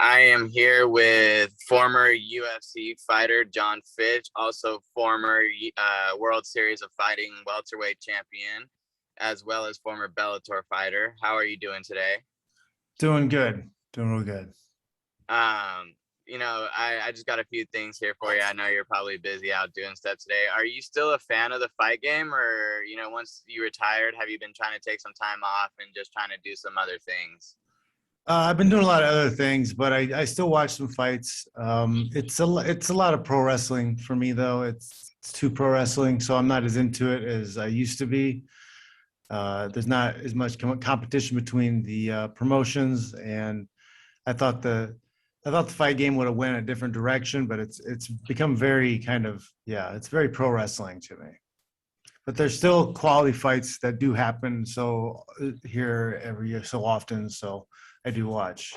I am here with former UFC fighter Jon Fitch, also former World Series of Fighting welterweight champion, as well as former Bellator fighter. How are you doing today? Doing good. Doing real good. I just got a few things here for you. I know you're probably busy out doing stuff today. Are you still a fan of the fight game, or once you retired, have you been trying to take some time off and just trying to do some other things? I've been doing a lot of other things, but I still watch some fights. It's a lot of pro wrestling for me, though. It's too pro wrestling, so I'm not as into it as I used to be. There's not as much competition between the promotions, and I thought the fight game would have went a different direction, but it's become very it's very pro wrestling to me. But there's still quality fights that do happen here every year so often, so I do watch.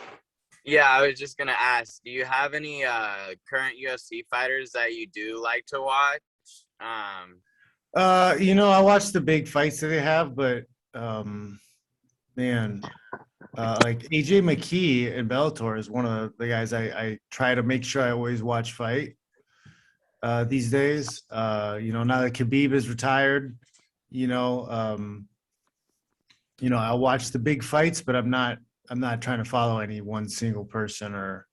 Yeah, I was just gonna ask, do you have any current UFC fighters that you do like to watch? I watch the big fights that they have, but man, like AJ McKee in Bellator is one of the guys I try to make sure I always watch fight these days. Now that Khabib is retired, I'll watch the big fights, but I'm not trying to follow any one single person or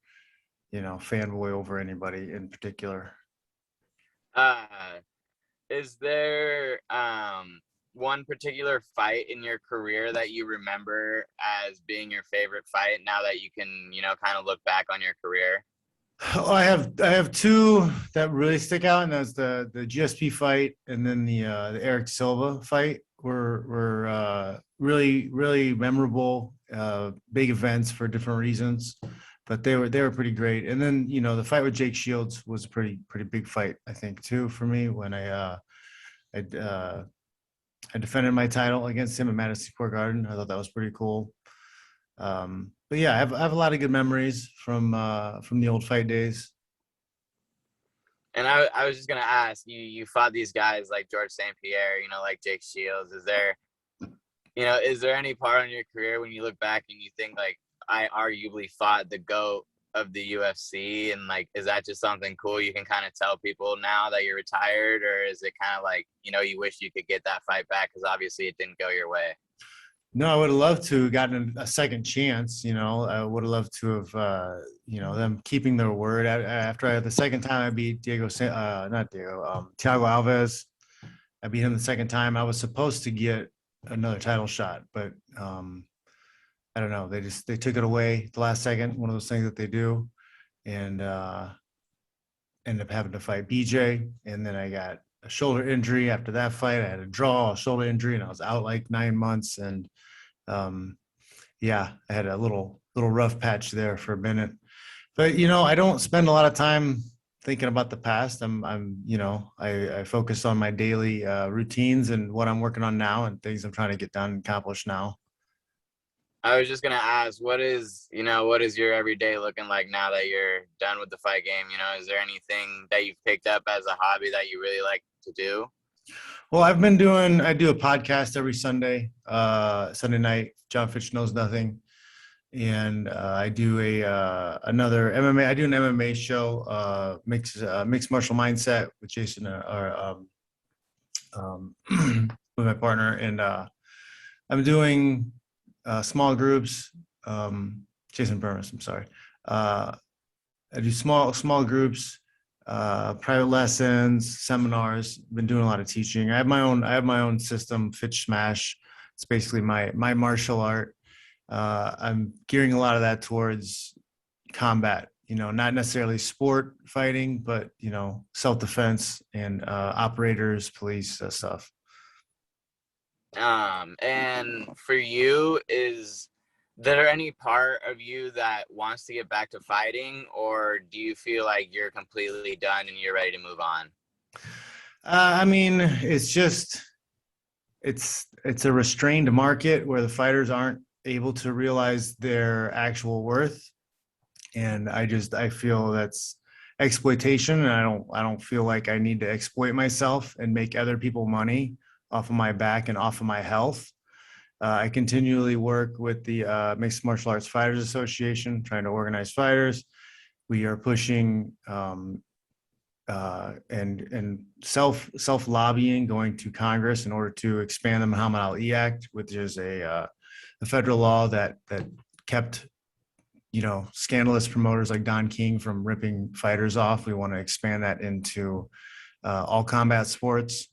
fanboy over anybody in particular. Is there one particular fight in your career that you remember as being your favorite fight now that you can, kind of look back on your career? Oh, I have two that really stick out, and that's the GSP fight and then the Erick Silva fight were really, really memorable, big events for different reasons, but they were pretty great. And then the fight with Jake Shields was a pretty big fight, I think, too, for me when I defended my title against him at Madison Square Garden. I thought that was pretty cool. But yeah, I have a lot of good memories from the old fight days. And I was just gonna ask, you fought these guys like Georges St Pierre, like Jake Shields. Is there any part in your career when you look back and you think like I arguably fought the GOAT of the UFC, and like is that just something cool you can kind of tell people now that you're retired, or is it kind of like you wish you could get that fight back because obviously it didn't go your way? No, I would have loved to have gotten a second chance. I would have loved to have, them keeping their word. After the second time I beat Thiago Alves, I beat him the second time. I was supposed to get another title shot, but I don't know. They took it away the last second. One of those things that they do, and ended up having to fight BJ, and then I got a shoulder injury after that fight. I had a shoulder injury, and I was out like 9 months. And I had a little rough patch there for a minute. But I don't spend a lot of time thinking about the past. I focus on my daily routines and what I'm working on now and things I'm trying to get done and accomplish now. I was just gonna ask, what is your everyday looking like now that you're done with the fight game? Is there anything that you've picked up as a hobby that you really like to do? Well, I do a podcast every Sunday night. Jon Fitch Knows Nothing, and I do another MMA. I do an MMA show, mixed martial mindset with Jason, with my partner, and I'm doing small groups. Jason Burns, I'm sorry. I do small groups. Private lessons, seminars. Been doing a lot of teaching. I have my own system, Fitch Smash. It's basically my martial art. I'm gearing a lot of that towards combat. Not necessarily sport fighting, but self-defense and operators, police stuff. And for you, is there any part of you that wants to get back to fighting, or do you feel like you're completely done and you're ready to move on? I mean, it's a restrained market where the fighters aren't able to realize their actual worth, and I feel that's exploitation, and I don't feel like I need to exploit myself and make other people money off of my back and off of my health. I continually work with the Mixed Martial Arts Fighters Association, trying to organize fighters. We are pushing and self lobbying, going to Congress in order to expand the Muhammad Ali Act, which is a federal law that kept scandalous promoters like Don King from ripping fighters off. We want to expand that into all combat sports.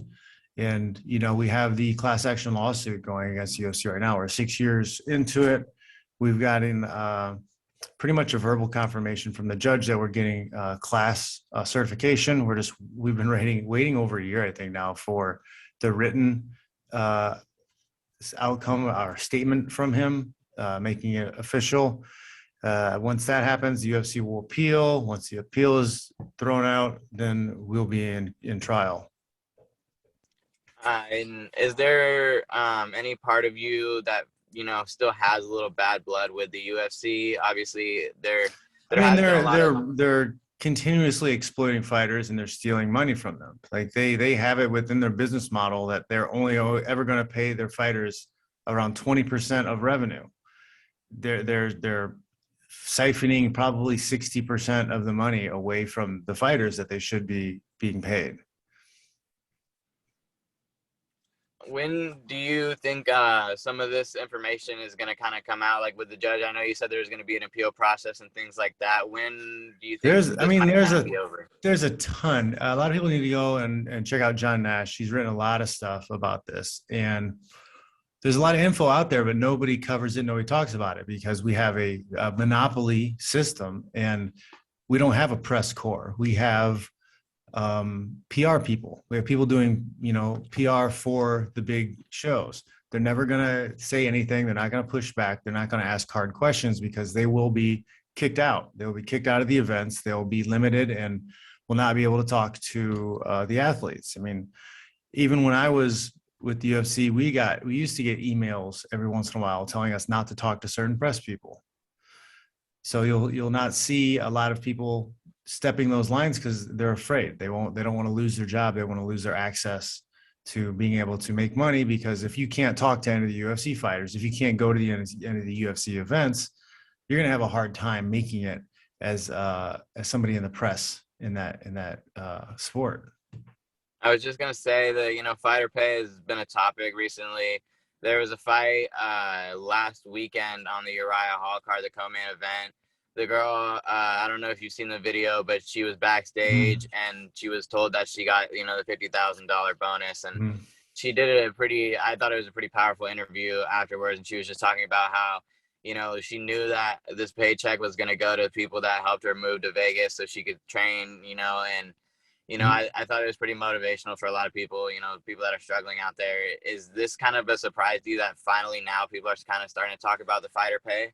And, we have the class action lawsuit going against the UFC right now. We're 6 years into it. We've gotten pretty much a verbal confirmation from the judge that we're getting class certification. We've been waiting over a year, I think now, for the written outcome or statement from him, making it official. Once that happens, the UFC will appeal. Once the appeal is thrown out, then we'll be in trial. And is there any part of you that still has a little bad blood with the UFC? Obviously, they're continuously exploiting fighters and they're stealing money from them. Like they have it within their business model that they're only ever going to pay their fighters around 20% of revenue. They're siphoning probably 60% of the money away from the fighters that they should be being paid. When do you think some of this information is going to kind of come out, like with the judge? I know you said there's going to be an appeal process and things like that. When do you think there's a ton. A lot of people need to go and check out John Nash. He's written a lot of stuff about this, and there's a lot of info out there, but nobody covers it. Nobody talks about it because we have a monopoly system, and we don't have a press corps. We have PR people. We have people doing, PR for the big shows. They're never going to say anything. They're not going to push back. They're not going to ask hard questions because they will be kicked out. They will be kicked out of the events. They'll be limited and will not be able to talk to the athletes. I mean, even when I was with the UFC, we used to get emails every once in a while telling us not to talk to certain press people. So you'll not see a lot of people stepping those lines because they're afraid. They don't want to lose their job. They want to lose their access to being able to make money, because if you can't talk to any of the UFC fighters, if you can't go to the end of the UFC events, you're going to have a hard time making it as somebody in the press in that sport. I was just going to say that, fighter pay has been a topic recently. There was a fight last weekend on the Uriah Hall card, the co-main event. The girl, I don't know if you've seen the video, but she was backstage and she was told that she got, the $50,000 bonus. And she did I thought it was a pretty powerful interview afterwards. And she was just talking about how, she knew that this paycheck was going to go to people that helped her move to Vegas so she could train, and, I thought it was pretty motivational for a lot of people, people that are struggling out there. Is this kind of a surprise to you that finally now people are kind of starting to talk about the fighter pay?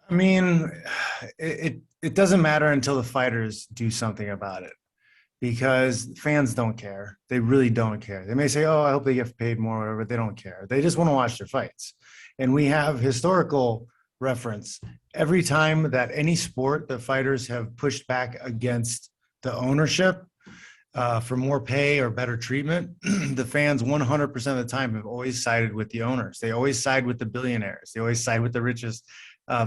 I mean, it doesn't matter until the fighters do something about it, because fans don't care. They really don't care. They may say, oh, I hope they get paid more, or whatever. They don't care. They just want to watch their fights. And we have historical reference. Every time that any sport, the fighters have pushed back against the ownership for more pay or better treatment, the fans 100% of the time have always sided with the owners. They always side with the billionaires. They always side with the richest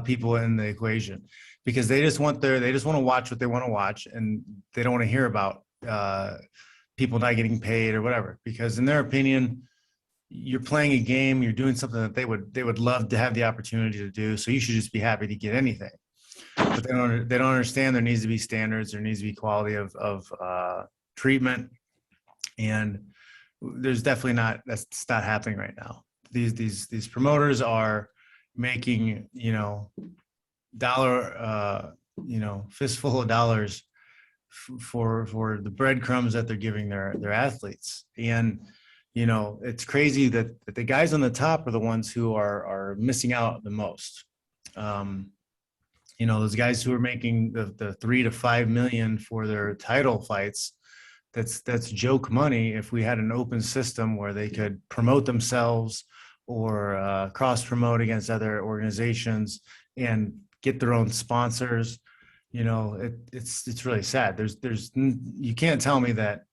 people in the equation, because they just want to watch what they want to watch, and they don't want to hear about people not getting paid or whatever, because in their opinion, you're playing a game, you're doing something that they would love to have the opportunity to do, so you should just be happy to get anything. But they don't understand there needs to be standards, there needs to be quality of treatment, and there's definitely that's not happening right now. These promoters are making fistful of dollars for the breadcrumbs that they're giving their athletes. And it's crazy that the guys on the top are the ones who are missing out the most. Those guys who are making the 3 to 5 million for their title fights, that's joke money. If we had an open system where they could promote themselves or cross promote against other organizations and get their own sponsors, it's really sad. You can't tell me that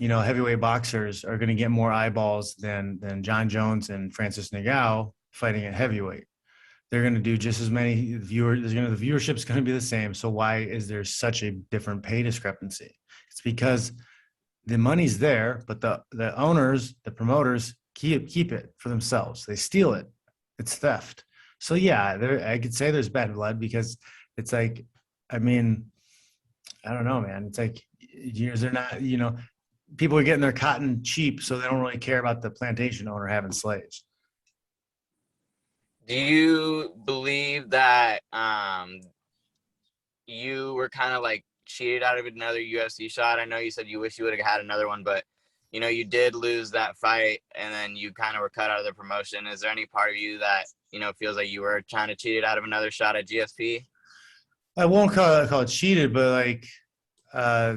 heavyweight boxers are going to get more eyeballs than John Jones and Francis Ngannou fighting at heavyweight. They're going to do just as many viewers. The viewership's going to be the same. So why is there such a different pay discrepancy? It's because the money's there, but the owners, the promoters keep it for themselves. They steal it. It's theft. So yeah, I could say there's bad blood because it's like, I mean, I don't know, man. It's like, they're not, people are getting their cotton cheap, so they don't really care about the plantation owner having slaves. Do you believe that you were kind of like cheated out of another UFC shot? I know you said you wish you would have had another one, but you did lose that fight and then you kind of were cut out of the promotion. Is there any part of you that, feels like you were trying to cheat it out of another shot at GSP? I won't call it cheated, but like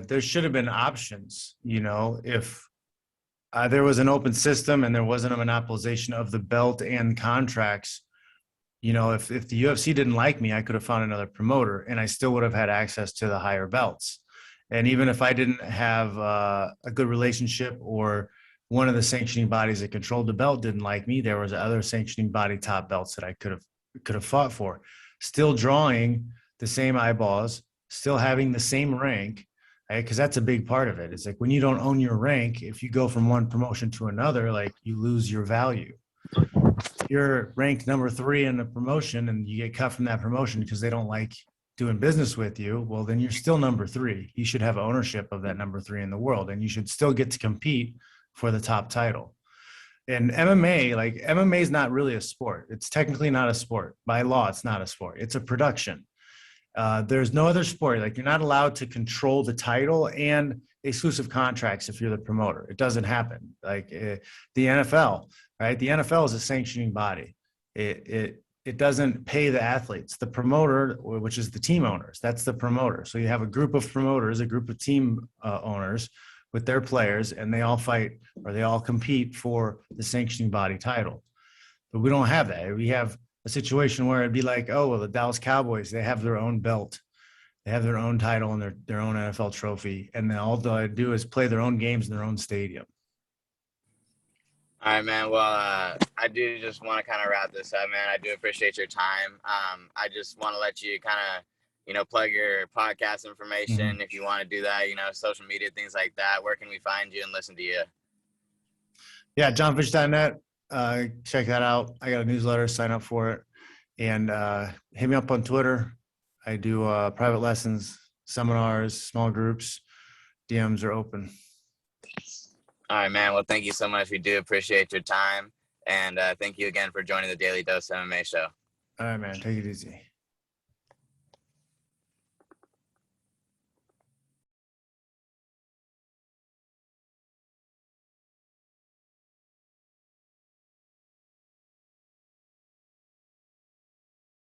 there should have been options, if there was an open system and there wasn't a monopolization of the belt and contracts. If the UFC didn't like me, I could have found another promoter and I still would have had access to the higher belts. And even if I didn't have a good relationship or one of the sanctioning bodies that controlled the belt didn't like me, there was other sanctioning body top belts that I could have fought for, still drawing the same eyeballs, still having the same rank, right? Because that's a big part of it. It's like when you don't own your rank, if you go from one promotion to another, like you lose your value. If you're ranked number 3 in a promotion and you get cut from that promotion because they don't like doing business with you, well, then you're still number 3. You should have ownership of that number 3 in the world, and you should still get to compete for the top title. And MMA is not really a sport. It's technically not a sport. By law, it's not a sport. It's a production. There's no other sport. Like, you're not allowed to control the title and exclusive contracts if you're the promoter. It doesn't happen. Like the NFL, right? The NFL is a sanctioning body. It doesn't pay the athletes. The promoter, which is the team owners, that's the promoter. So you have a group of promoters, a group of team owners with their players, and they all fight or they all compete for the sanctioning body title. But we don't have that. We have a situation where it'd be like, oh, well, the Dallas Cowboys, they have their own belt. They have their own title and their own NFL trophy. And then all they do is play their own games in their own stadium. All right, man. Well, I do just want to kind of wrap this up, man. I do appreciate your time. I just want to let you kind of, plug your podcast information if you want to do that, social media, things like that. Where can we find you and listen to you? Yeah, jonfitch.net. Check that out. I got a newsletter, sign up for it. And hit me up on Twitter. I do private lessons, seminars, small groups. DMs are open. All right, man. Well, thank you so much. We do appreciate your time. And thank you again for joining the Daily Dose MMA show. All right, man. Take it easy.